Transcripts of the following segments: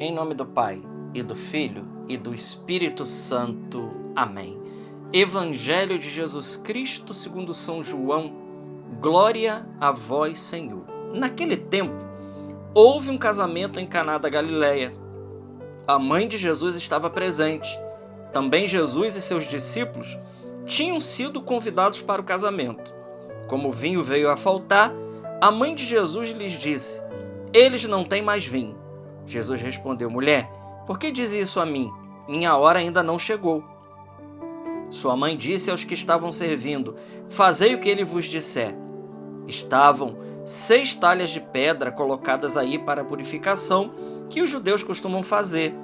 Em nome do Pai, e do Filho, e do Espírito Santo. Amém. Evangelho de Jesus Cristo segundo São João. Glória a vós, Senhor. Naquele tempo, houve um casamento em Caná da Galileia. A mãe de Jesus estava presente. Também Jesus e seus discípulos tinham sido convidados para o casamento. Como o vinho veio a faltar, a mãe de Jesus lhes disse: eles não têm mais vinho. Jesus respondeu: mulher, por que diz isso a mim? Minha hora ainda não chegou. Sua mãe disse aos que estavam servindo: fazei o que ele vos disser. Estavam 6 talhas de pedra colocadas aí para a purificação, que os judeus costumam fazer.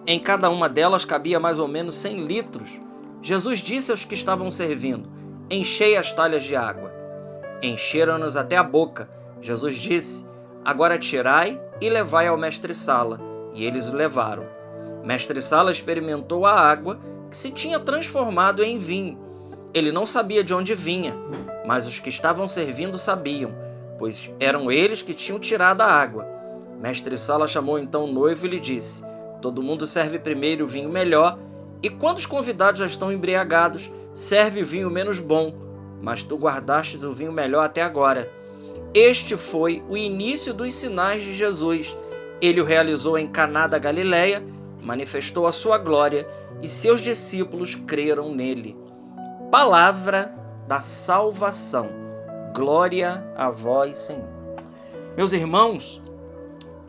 Em cada uma delas cabia mais ou menos 100 litros. Jesus disse aos que estavam servindo: enchei as talhas de água. Encheram-nos até a boca. Jesus disse: agora tirai e levai ao mestre-sala. E eles o levaram. Mestre-sala experimentou a água que se tinha transformado em vinho. Ele não sabia de onde vinha, mas os que estavam servindo sabiam, pois eram eles que tinham tirado a água. Mestre-sala chamou então o noivo e lhe disse: todo mundo serve primeiro o vinho melhor, e quando os convidados já estão embriagados, serve o vinho menos bom, mas tu guardastes o vinho melhor até agora. Este foi o início dos sinais de Jesus. Ele o realizou em Caná da Galileia, manifestou a sua glória e seus discípulos creram nele. Palavra da salvação. Glória a vós, Senhor. Meus irmãos,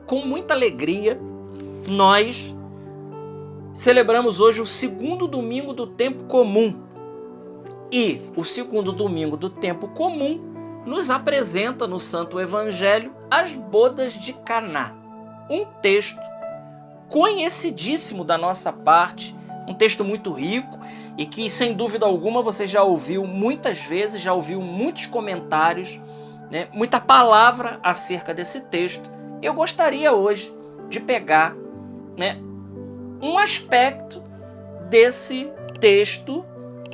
com muita alegria, nós celebramos hoje o segundo domingo do tempo comum. E o segundo domingo do tempo comum nos apresenta no Santo Evangelho as bodas de Caná. Um texto conhecidíssimo da nossa parte, um texto muito rico e que, sem dúvida alguma, você já ouviu muitas vezes, já ouviu muitos comentários, né, muita palavra acerca desse texto. Eu gostaria hoje de pegar, né, um aspecto desse texto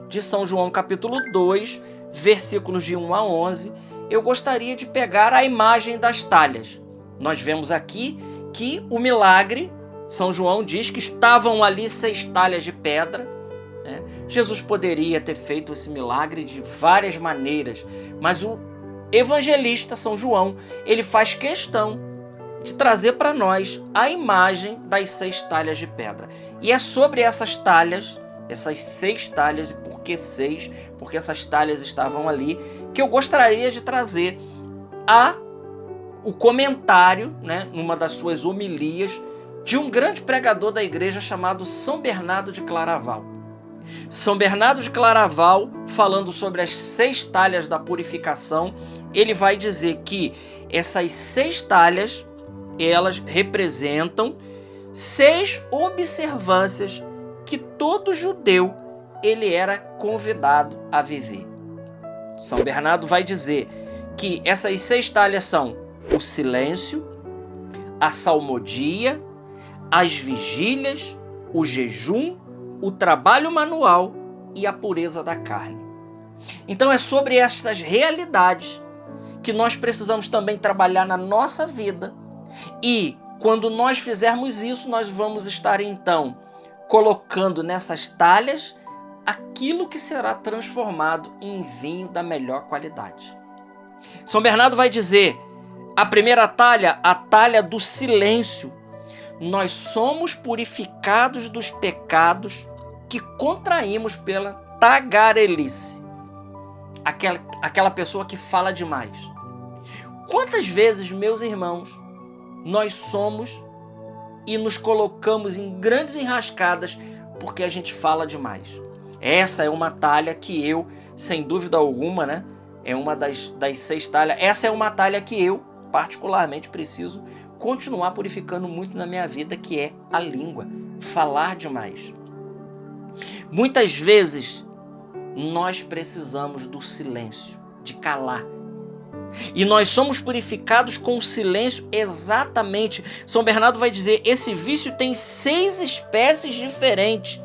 de São João capítulo 2, versículos de 1 a 11, eu gostaria de pegar a imagem das talhas. Nós vemos aqui que o milagre, São João diz que estavam ali 6 talhas de pedra, né? Jesus poderia ter feito esse milagre de várias maneiras, mas o evangelista São João, ele faz questão de trazer para nós a imagem das 6 talhas de pedra. E é sobre essas talhas, essas 6 talhas, e por que 6? Porque essas talhas estavam ali, que eu gostaria de trazer o comentário, né, numa das suas homilias, de um grande pregador da igreja chamado São Bernardo de Claraval. São Bernardo de Claraval, falando sobre as 6 talhas da purificação, ele vai dizer que essas 6 talhas, elas representam 6 observâncias que todo judeu ele era convidado a viver. São Bernardo vai dizer que essas 6 talhas são o silêncio, a salmodia, as vigílias, o jejum, o trabalho manual e a pureza da carne. Então é sobre estas realidades que nós precisamos também trabalhar na nossa vida, e quando nós fizermos isso, nós vamos estar então colocando nessas talhas aquilo que será transformado em vinho da melhor qualidade. São Bernardo vai dizer: a primeira talha, a talha do silêncio. Nós somos purificados dos pecados que contraímos pela tagarelice. Aquela pessoa que fala demais. Quantas vezes, meus irmãos, nós somos e nos colocamos em grandes enrascadas porque a gente fala demais? Essa é uma talha que eu, sem dúvida alguma, né, é uma das 6 talhas. Essa é uma talha que eu, particularmente, preciso continuar purificando muito na minha vida, que é a língua, falar demais. Muitas vezes nós precisamos do silêncio, de calar. E nós somos purificados com o silêncio exatamente. São Bernardo vai dizer: esse vício tem 6 espécies diferentes.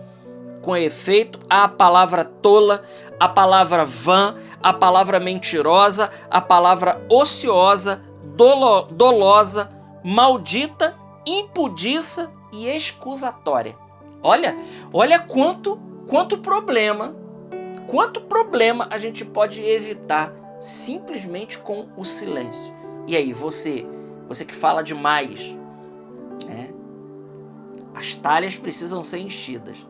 Com efeito, há a palavra tola, a palavra vã, a palavra mentirosa, a palavra ociosa, dolosa, maldita, impudiça e excusatória. Olha quanto problema a gente pode evitar simplesmente com o silêncio. E aí, você que fala demais, né? As talhas precisam ser enchidas.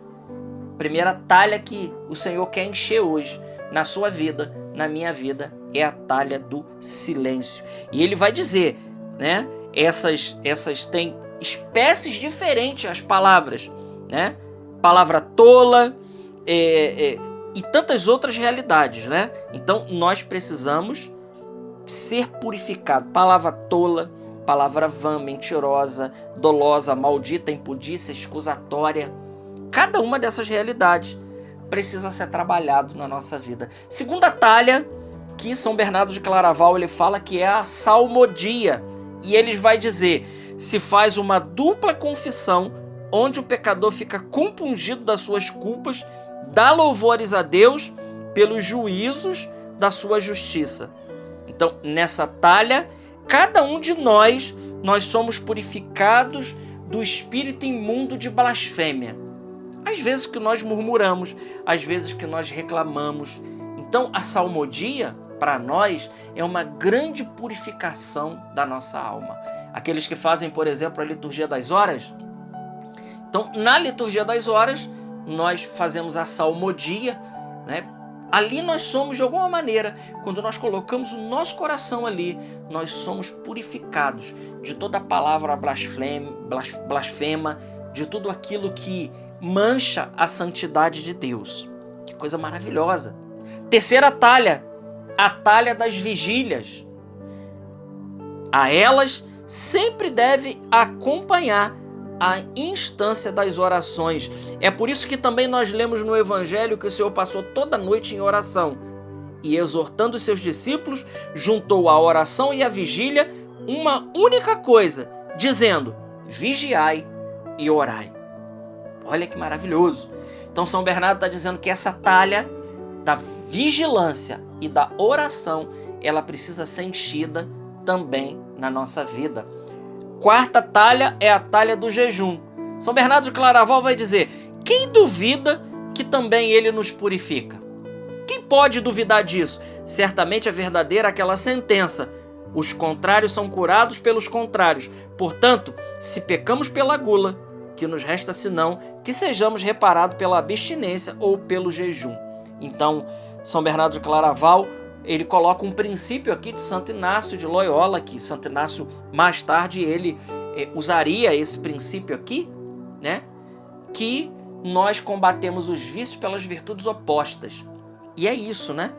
Primeira talha que o Senhor quer encher hoje na sua vida, na minha vida, é a talha do silêncio. E ele vai dizer, né? Essas têm espécies diferentes as palavras, né? Palavra tola e tantas outras realidades, né? Então nós precisamos ser purificados. Palavra tola, palavra vã, mentirosa, dolosa, maldita, impudícia, excusatória. Cada uma dessas realidades precisa ser trabalhado na nossa vida. Segunda talha, que São Bernardo de Claraval ele fala que é a salmodia. E ele vai dizer, se faz uma dupla confissão, onde o pecador fica compungido das suas culpas, dá louvores a Deus pelos juízos da sua justiça. Então, nessa talha, cada um de nós somos purificados do espírito imundo de blasfêmia. Às vezes que nós murmuramos, às vezes que nós reclamamos. Então, a salmodia, para nós, é uma grande purificação da nossa alma. Aqueles que fazem, por exemplo, a liturgia das horas. Então, na liturgia das horas, nós fazemos a salmodia, né? Ali nós somos, de alguma maneira, quando nós colocamos o nosso coração ali, nós somos purificados de toda a palavra blasfema, de tudo aquilo que mancha a santidade de Deus. Que coisa maravilhosa. Terceira talha, a talha das vigílias. A elas sempre deve acompanhar a instância das orações. É por isso que também nós lemos no Evangelho que o Senhor passou toda a noite em oração e, exortando os seus discípulos, juntou a oração e a vigília uma única coisa, dizendo: vigiai e orai. Olha que maravilhoso. Então São Bernardo está dizendo que essa talha da vigilância e da oração, ela precisa ser enchida também na nossa vida. Quarta talha é a talha do jejum. São Bernardo de Claraval vai dizer: quem duvida que também ele nos purifica? Quem pode duvidar disso? Certamente é verdadeira aquela sentença: os contrários são curados pelos contrários. Portanto, se pecamos pela gula, que nos resta senão que sejamos reparados pela abstinência ou pelo jejum. Então, São Bernardo de Claraval, ele coloca um princípio aqui de Santo Inácio de Loyola, que Santo Inácio mais tarde ele usaria esse princípio aqui, né? Que nós combatemos os vícios pelas virtudes opostas. E é isso, né?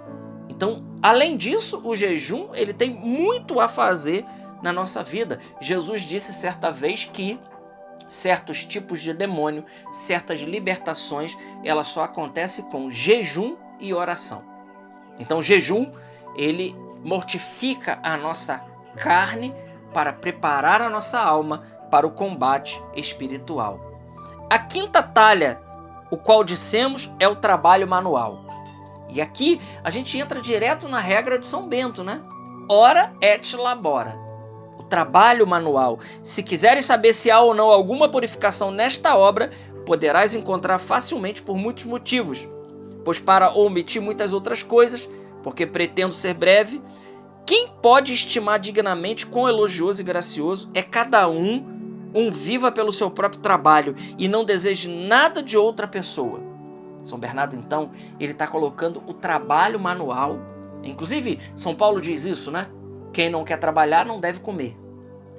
Então, além disso, o jejum ele tem muito a fazer na nossa vida. Jesus disse certa vez que certos tipos de demônio, certas libertações, ela só acontece com jejum e oração. Então o jejum, ele mortifica a nossa carne para preparar a nossa alma para o combate espiritual. A quinta talha, o qual dissemos, é o trabalho manual. E aqui a gente entra direto na regra de São Bento, né? Ora et labora. O trabalho manual. Se quiseres saber se há ou não alguma purificação nesta obra, poderás encontrar facilmente por muitos motivos. Pois para omitir muitas outras coisas, porque pretendo ser breve, quem pode estimar dignamente quão elogioso e gracioso é cada um viva pelo seu próprio trabalho e não deseje nada de outra pessoa. São Bernardo, então, ele está colocando o trabalho manual. Inclusive, São Paulo diz isso, né? Quem não quer trabalhar não deve comer.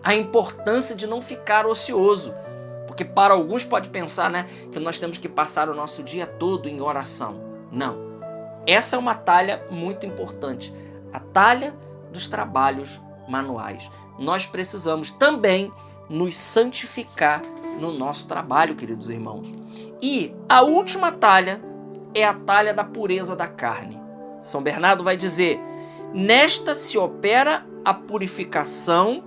A importância de não ficar ocioso. Porque para alguns pode pensar, né, que nós temos que passar o nosso dia todo em oração. Não. Essa é uma talha muito importante. A talha dos trabalhos manuais. Nós precisamos também nos santificar no nosso trabalho, queridos irmãos. E a última talha é a talha da pureza da carne. São Bernardo vai dizer: nesta se opera a purificação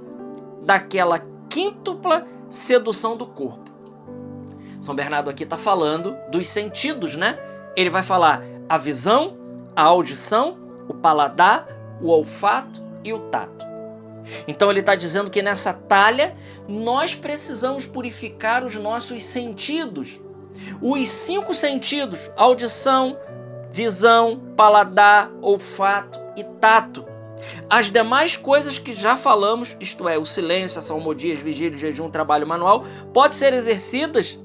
daquela quíntupla sedução do corpo. São Bernardo aqui está falando dos sentidos, né? Ele vai falar a visão, a audição, o paladar, o olfato e o tato. Então ele está dizendo que nessa talha nós precisamos purificar os nossos sentidos. Os 5 sentidos: audição, visão, paladar, olfato e tato. As demais coisas que já falamos, isto é, o silêncio, a salmodia, as vigílias, o jejum, o trabalho manual, podem ser exercidas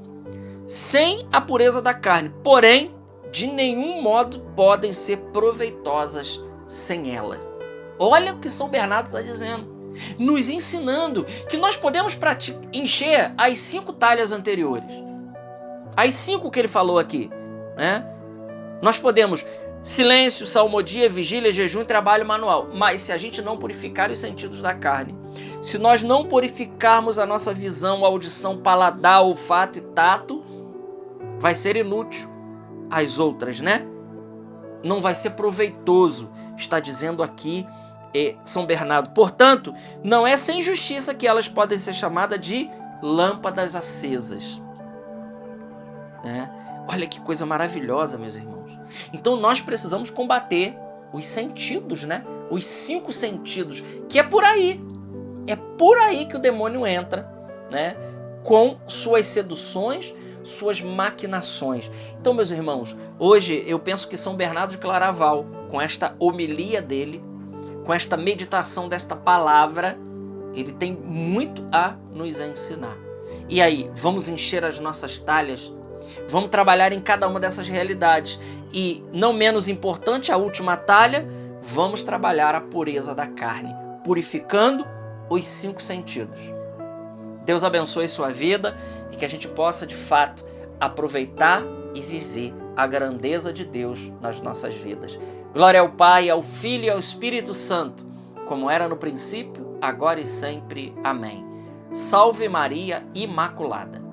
sem a pureza da carne, porém, de nenhum modo podem ser proveitosas sem ela. Olha o que São Bernardo está dizendo, nos ensinando que nós podemos encher as 5 talhas anteriores, as 5 que ele falou aqui, né? Nós podemos silêncio, salmodia, vigília, jejum e trabalho manual, mas se a gente não purificar os sentidos da carne, se nós não purificarmos a nossa visão, audição, paladar, olfato e tato, vai ser inútil. As outras, né? Não vai ser proveitoso, está dizendo aqui São Bernardo. Portanto, não é sem justiça que elas podem ser chamadas de lâmpadas acesas. Olha que coisa maravilhosa, meus irmãos. Então nós precisamos combater os sentidos, né? Os 5 sentidos, que é por aí. É por aí que o demônio entra, né? Com suas seduções, suas maquinações. Então, meus irmãos, hoje eu penso que São Bernardo de Claraval, com esta homilia dele, com esta meditação desta palavra, ele tem muito a nos ensinar. E aí, vamos encher as nossas talhas? Vamos trabalhar em cada uma dessas realidades. E, não menos importante, a última talha, vamos trabalhar a pureza da carne, purificando os 5 sentidos. Deus abençoe sua vida e que a gente possa, de fato, aproveitar e viver a grandeza de Deus nas nossas vidas. Glória ao Pai, ao Filho e ao Espírito Santo, como era no princípio, agora e sempre. Amém. Salve Maria Imaculada.